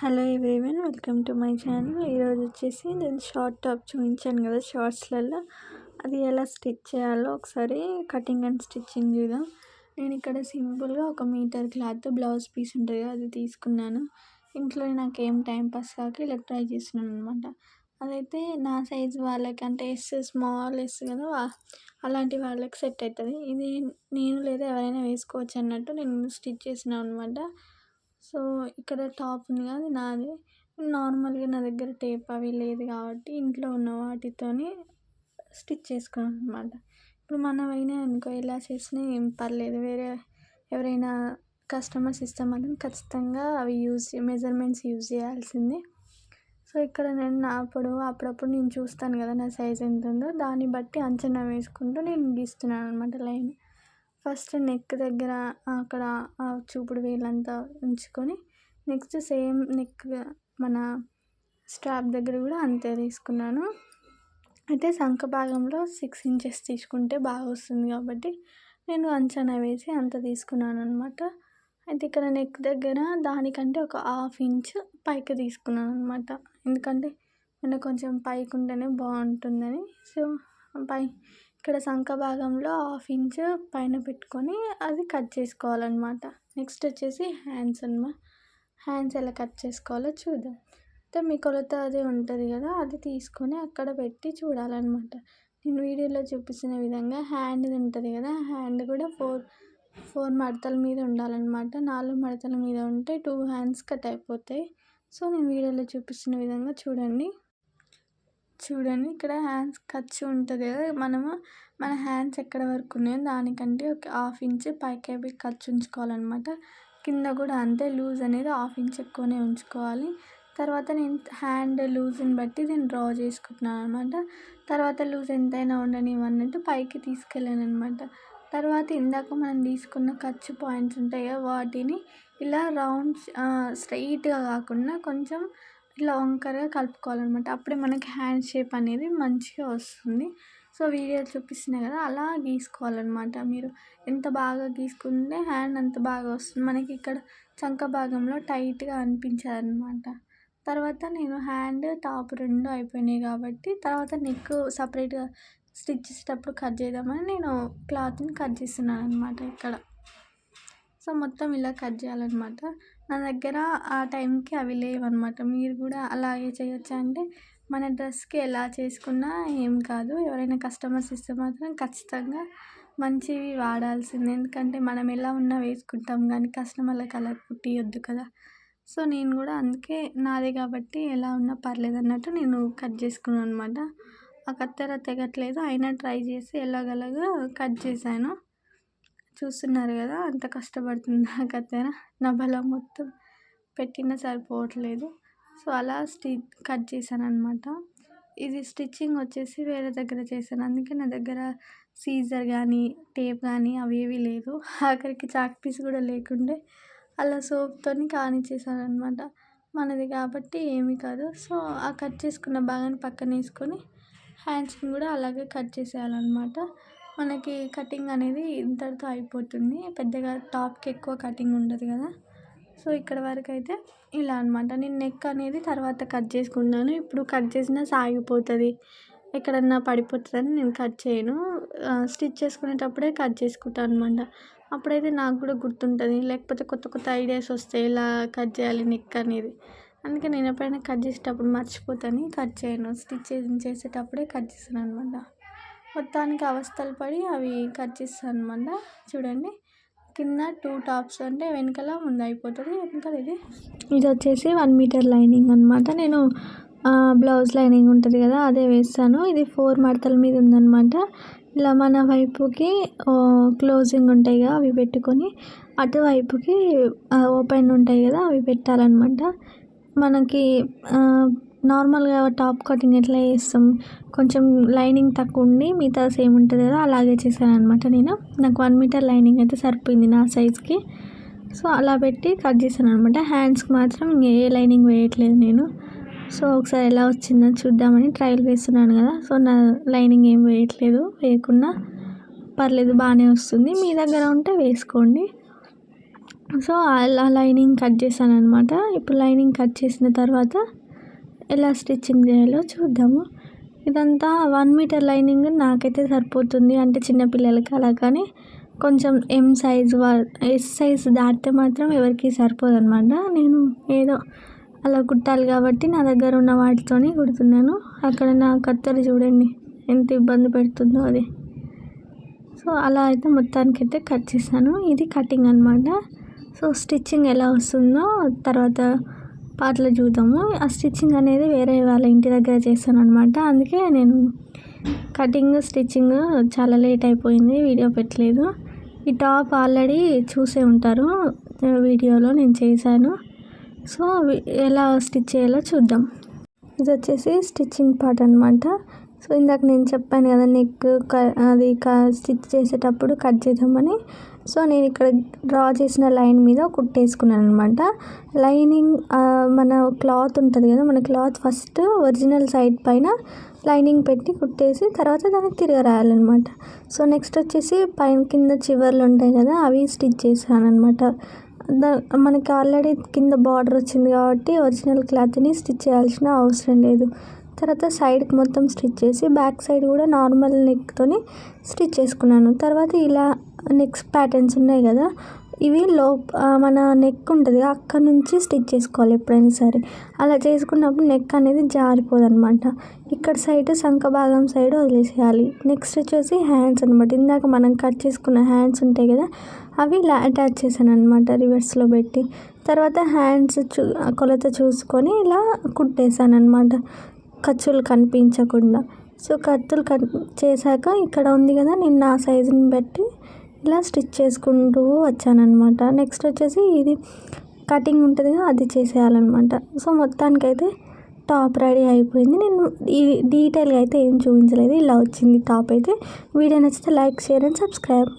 Hello everyone, welcome to my channel. ఈరోజు వచ్చేసి నేను షార్ట్ టాప్ చూపించాను కదా షార్ట్స్లలో, అది ఎలా స్టిచ్ చేయాలో ఒకసారి కటింగ్ అండ్ స్టిచ్చింగ్ చూద్దాం. నేను ఇక్కడ సింపుల్గా 1 మీటర్ క్లాత్ బ్లౌజ్ పీస్ ఉంటుంది కదా, అది తీసుకున్నాను. ఇంట్లో నాకేం టైం పాస్ కాక ఇలా ట్రై చేస్తున్నాను అనమాట. అదైతే నా సైజు వాళ్ళకి, అంటే స్మాల్ ఎస్ కదా, అలాంటి వాళ్ళకి సెట్ అవుతుంది. ఇది నేను లేదా ఎవరైనా వేసుకోవచ్చు అన్నట్టు నేను స్టిచ్ చేసినాను అనమాట. సో ఇక్కడ టాప్ ఉంది కదా, అది నాది. నార్మల్గా నా దగ్గర టేప్ అవి లేదు కాబట్టి ఇంట్లో ఉన్న వాటితోని స్టిచ్ చేసుకున్నాను అనమాట. ఇప్పుడు మనమైనా అనుకో ఎలా చేసినా ఏం పర్లేదు, వేరే ఎవరైనా కస్టమర్స్ ఇస్తే మాత్రం ఖచ్చితంగా అవి మెజర్మెంట్స్ యూజ్ చేయాల్సిందే. సో ఇక్కడ నేను నా అప్పుడప్పుడు నేను చూస్తాను కదా నా సైజ్ ఎంత ఉందో, దాన్ని బట్టి అంచనా వేసుకుంటూ నేను గీస్తున్నాను అనమాట లైన్. ఫస్ట్ నెక్ దగ్గర అక్కడ చూపుడు వేలంతా ఉంచుకొని, నెక్స్ట్ సేమ్ నెక్ మన స్ట్రాప్ దగ్గర కూడా అంతే తీసుకున్నాను. అయితే సంఖ భాగంలో 6 ఇంచెస్ తీసుకుంటే బాగా వస్తుంది కాబట్టి నేను అంచనా వేసి అంత తీసుకున్నాను అనమాట. అయితే ఇక్కడ నెక్ దగ్గర దానికంటే ఒక 1/2 ఇంచ్ పైకి తీసుకున్నాను అనమాట. ఎందుకంటే మనకు కొంచెం పైకి ఉంటేనే బాగుంటుందని. సో ఇక్కడ సంఖ భాగంలో 1/2 ఇంచ్ పైన పెట్టుకొని అది కట్ చేసుకోవాలన్నమాట. నెక్స్ట్ వచ్చేసి హ్యాండ్స్ ఎలా కట్ చేసుకోవాలో చూద్దాం. అయితే మీ కొలత అది ఉంటుంది కదా, అది తీసుకొని అక్కడ పెట్టి చూడాలన్నమాట. నేను వీడియోలో చూపిస్తున్న విధంగా హ్యాండ్ ఉంటుంది కదా, హ్యాండ్ కూడా 4 మడతల మీద ఉండాలన్నమాట. 4 మడతల మీద ఉంటే 2 హ్యాండ్స్ కట్ అయిపోతాయి. సో నేను వీడియోలో చూపిస్తున్న విధంగా చూడండి. ఇక్కడ హ్యాండ్స్ ఖర్చు ఉంటుంది కదా, మన హ్యాండ్స్ ఎక్కడ వరకు ఉన్నాయో దానికంటే ఒక 1/2 ఇంచ్ పైకి ఖర్చు ఉంచుకోవాలన్నమాట. కింద కూడా అంతే, లూజ్ అనేది 1/2 ఇంచ్ ఎక్కువనే ఉంచుకోవాలి. తర్వాత నేను హ్యాండ్ లూజ్ని బట్టి దీన్ని డ్రా చేసుకుంటున్నాను అనమాట. తర్వాత లూజ్ ఎంతైనా ఉండనివ్వన్నట్టు పైకి తీసుకెళ్ళాను అనమాట. తర్వాత ఇందాక మనం తీసుకున్న ఖర్చు పాయింట్స్ ఉంటాయి కదా, వాటిని ఇలా రౌండ్స్ స్ట్రైట్గా కాకుండా కొంచెం ఇలా వంకరగా కలుపుకోవాలన్నమాట. అప్పుడే మనకి హ్యాండ్ షేప్ అనేది మంచిగా వస్తుంది. సో వీడియో చూపిస్తున్నాయి కదా, అలా గీసుకోవాలన్నమాట. మీరు ఎంత బాగా గీసుకుంటే హ్యాండ్ అంత బాగా వస్తుంది. మనకి ఇక్కడ చంక భాగంలో టైట్గా అనిపించాలన్నమాట. తర్వాత నేను హ్యాండ్ టాప్ 2 అయిపోయినాయి కాబట్టి తర్వాత నెక్ సపరేట్గా స్టిచ్ చేసేటప్పుడు కట్ చేద్దామని నేను క్లాత్ని కట్ చేస్తున్నాను అనమాట ఇక్కడ. సో మొత్తం ఇలా కట్ చేయాలన్నమాట. నా దగ్గర ఆ టైంకి అవి లేవన్నమాట. మీరు కూడా అలాగే చేయొచ్చా అంటే, మన డ్రెస్కి ఎలా చేసుకున్నా ఏం కాదు. ఎవరైనా కస్టమర్స్ ఇస్తే మాత్రం ఖచ్చితంగా మంచివి వాడాల్సిందే. ఎందుకంటే మనం ఎలా ఉన్నా వేసుకుంటాం కానీ కస్టమర్లకు అలా కుట్టియొద్దు కదా. సో నేను కూడా అందుకే నాదే కాబట్టి ఎలా ఉన్నా పర్లేదు అన్నట్టు నేను కట్ చేసుకున్నాను అనమాట. ఆ కత్తెర తెగట్లేదు, అయినా ట్రై చేసి ఎలాగలాగా కట్ చేశాను. చూస్తున్నారు కదా అంత కష్టపడుతుంది ఆ కత్తెర, నా బలం మొత్తం పెట్టినా సరిపోవట్లేదు. సో అలా కట్ చేశాను అనమాట. ఇది స్టిచ్చింగ్ వచ్చేసి వేరే దగ్గర చేశాను, అందుకే నా దగ్గర సీజర్ కానీ టేప్ కానీ అవేవి లేదు. ఆఖరికి చాక్ పీస్ కూడా లేకుండే అలా సోప్తో కానిచ్చేసాను అనమాట. మనది కాబట్టి ఏమీ కాదు. సో ఆ కట్ చేసుకున్న భాగాన్ని పక్కన వేసుకొని హ్యాండ్స్ని కూడా అలాగే కట్ చేసేయాలన్నమాట. మనకి కటింగ్ అనేది ఇంతటితో అయిపోతుంది, పెద్దగా టాప్కి ఎక్కువ కటింగ్ ఉండదు కదా. సో ఇక్కడ వరకు అయితే ఇలా అనమాట. నేను నెక్ అనేది తర్వాత కట్ చేసుకున్నాను. ఇప్పుడు కట్ చేసినా సాగిపోతుంది, ఎక్కడన్నా పడిపోతుందని నేను కట్ చేయను. స్టిచ్ చేసుకునేటప్పుడే కట్ చేసుకుంటాను అనమాట. అప్పుడైతే నాకు కూడా గుర్తుంటుంది, లేకపోతే కొత్త ఐడియాస్ వస్తాయి ఎలా కట్ చేయాలి నెక్ అనేది. అందుకే నేను ఎప్పుడైనా కట్ చేసేటప్పుడు మర్చిపోతాను, కట్ చేయను. స్టిచ్ చేసేటప్పుడే కట్ చేస్తాను అనమాట. మొత్తానికి అవస్థలు పడి అవి కట్ చేస్తాను అనమాట. చూడండి, కింద 2 టాప్స్ అంటే వెనకాల ముందు అయిపోతుంది. వెనకాల ఇది వచ్చేసి 1 మీటర్ లైనింగ్ అనమాట. నేను బ్లౌజ్ లైనింగ్ ఉంటుంది కదా అదే వేస్తాను. ఇది 4 మడతల మీద ఉందన్నమాట. ఇలా మన వైపుకి క్లోజింగ్ ఉంటాయి కదా అవి పెట్టుకొని, అటువైపుకి ఓపెన్ ఉంటాయి కదా అవి పెట్టాలన్నమాట. మనకి నార్మల్గా టాప్ కటింగ్ ఎట్లా చేస్తాం, కొంచెం లైనింగ్ తక్కువ ఉండి మిగతా సేమ్ ఉంటుంది కదా, అలాగే చేశాను అనమాట. నాకు 1 మీటర్ లైనింగ్ అయితే సరిపోయింది నా సైజ్కి. సో అలా పెట్టి కట్ చేశాను అనమాట. హ్యాండ్స్కి మాత్రం ఏ లైనింగ్ వేయట్లేదు నేను. సో ఒకసారి ఎలా వచ్చిందని చూద్దామని ట్రయల్ వేస్తున్నాను కదా. సో నా లైనింగ్ ఏం వేయకుండా పర్లేదు, బాగానే వస్తుంది. మీ దగ్గర ఉంటే వేసుకోండి. సో అలా లైనింగ్ కట్ చేశాను అనమాట. ఇప్పుడు లైనింగ్ కట్ చేసిన తర్వాత ఎలా స్టిచ్చింగ్ చేయాలో చూద్దాము. ఇదంతా 1 మీటర్ లైనింగ్ నాకైతే సరిపోతుంది, అంటే చిన్నపిల్లలకి అలా. కానీ కొంచెం ఎస్ సైజ్ దాటితే మాత్రం ఎవరికి సరిపోదన్నమాట. నేను ఏదో అలా కుట్టాలి కాబట్టి నా దగ్గర ఉన్న వాటితోనే కుడుతున్నాను. అక్కడ నా కత్తెర చూడండి ఎంత ఇబ్బంది పెడుతుందో అది. సో అలా అయితే మొత్తానికైతే కట్ చేశాను. ఇది కటింగ్ అనమాట. సో స్టిచ్చింగ్ ఎలా వస్తుందో తర్వాత పార్ట్‌లో చూద్దాము. ఆ స్టిచ్చింగ్ అనేది వేరే వాళ్ళ ఇంటి దగ్గర చేశాను అనమాట. అందుకే నేను కటింగ్, స్టిచ్చింగ్ చాలా లేట్ అయిపోయింది, వీడియో పెట్టలేదు. ఈ టాప్ ఆల్రెడీ చూసే ఉంటారు వీడియోలో నేను చేశాను. సో ఎలా స్టిచ్ చేయాలో చూద్దాం. ఇది వచ్చేసి స్టిచ్చింగ్ పార్ట్ అనమాట. సో ఇందాక నేను చెప్పాను కదా నెక్ అది స్టిచ్ చేసేటప్పుడు కట్ చేద్దామని. సో నేను ఇక్కడ డ్రా చేసిన లైన్ మీద కుట్టేసుకున్నాను అనమాట. లైనింగ్ మన క్లాత్ ఉంటుంది కదా, మన క్లాత్ ఫస్ట్ ఒరిజినల్ సైడ్ పైన లైనింగ్ పెట్టి కుట్టేసి తర్వాత దాన్ని తిరగరాయాలన్నమాట. సో నెక్స్ట్ వచ్చేసి పైన కింద చివర్లు ఉంటాయి కదా, అవి స్టిచ్ చేశాను అనమాట. మనకి ఆల్రెడీ కింద బార్డర్ వచ్చింది కాబట్టి ఒరిజినల్ క్లాత్ని స్టిచ్ చేయాల్సిన అవసరం లేదు. తర్వాత సైడ్కి మొత్తం స్టిచ్ చేసి బ్యాక్ సైడ్ కూడా నార్మల్ నెక్తోని స్టిచ్ చేసుకున్నాను. తర్వాత ఇలా నెక్స్ట్ ప్యాటర్న్స్ ఉన్నాయి కదా, ఇవి మన నెక్ ఉంటుంది అక్కడ నుంచి స్టిచ్ చేసుకోవాలి ఎప్పుడైనా సరే. అలా చేసుకున్నప్పుడు నెక్ అనేది జారిపోదన్నమాట. ఇక్కడ సైడ్ సంఖ భాగం సైడ్ వదిలేసేయాలి. నెక్స్ట్ వచ్చేసి హ్యాండ్స్ అనమాట. ఇందాక మనం కట్ చేసుకున్న హ్యాండ్స్ ఉంటాయి కదా, అవి ఇలా అటాచ్ చేశాను అనమాట రివర్స్లో పెట్టి. తర్వాత హ్యాండ్స్ కొలత చూసుకొని ఇలా కుట్టేశాను అనమాట, ఖర్చులు కనిపించకుండా. సో ఖర్చులు చేశాక ఇక్కడ ఉంది కదా, నేను నా సైజుని బట్టి ఇలా స్టిచ్ చేసుకుంటూ వచ్చానమాట. నెక్స్ట్ వచ్చేసి ఇది కటింగ్ ఉంటుంది కదా, అది చేసేయాలన్నమాట. సో మొత్తానికైతే టాప్ రెడీ అయిపోయింది. నేను ఈ డీటెయిల్గా అయితే ఏం చూపించలేదు, ఇలా వచ్చింది టాప్ అయితే. వీడియో నచ్చితే లైక్, షేర్ అండ్ సబ్స్క్రైబ్.